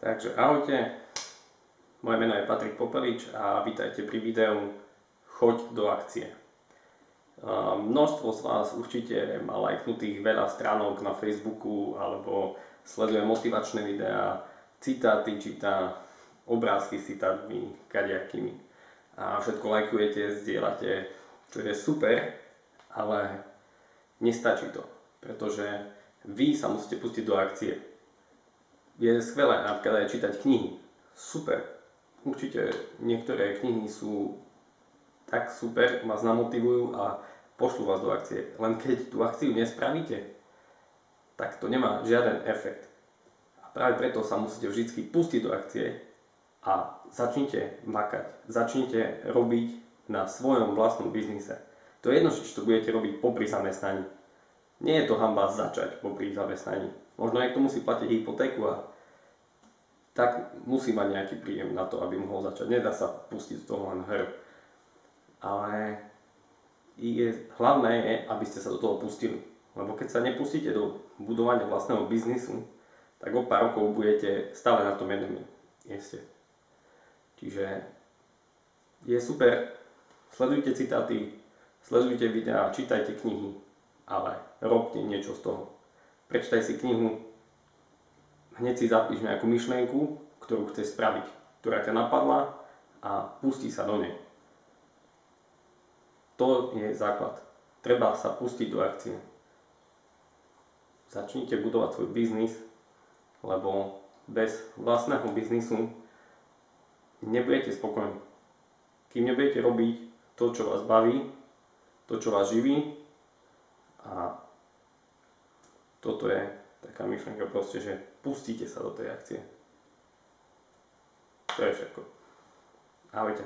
Takže ahojte, moje meno je Patrik Popelič a vítajte pri videu Choď do akcie. Množstvo z vás určite má lajknutých veľa stránok na Facebooku alebo sleduje motivačné videá, citáty číta, obrázky s citátmi kadejakými. A všetko lajkujete, zdieľate, čo je super, ale nestačí to, pretože vy sa musíte pustiť do akcie. Je skvelé napríklad aj čítať knihy. Super. Určite niektoré knihy sú tak super, vás namotivujú a pošlú vás do akcie. Len keď tú akciu nespravíte, tak to nemá žiaden efekt. A práve preto sa musíte vždy pustiť do akcie a začnite makať. Začnite robiť na svojom vlastnom biznise. To je jedno, či to budete robiť popri zamestnaní. Nie je to hanba začať popri zamestnaní. Možno niekto musí platiť hypotéku a tak musí mať nejaký príjem na to, aby mohol začať. Nedá sa pustiť z toho len hr. Ale hlavné je, aby ste sa do toho pustili. Lebo keď sa nepustíte do budovania vlastného biznisu, tak o pár rokov budete stále na tom jednom mieste. Čiže je super, sledujte citáty, sledujte videá, čítajte knihy, ale robte niečo z toho. Prečítaj si knihu, hneď si zapíš nejakú myšlienku, ktorú chceš spraviť, ktorá ťa napadla a pustí sa do nej. To je základ. Treba sa pustiť do akcie. Začnite budovať svoj biznis, lebo bez vlastného biznisu nebudete spokojní. Kým nebudete robiť to, čo vás baví, to, čo vás živí, a toto je taká myšlienka proste, že pustíte sa do tej akcie. To je všetko. Ahojte.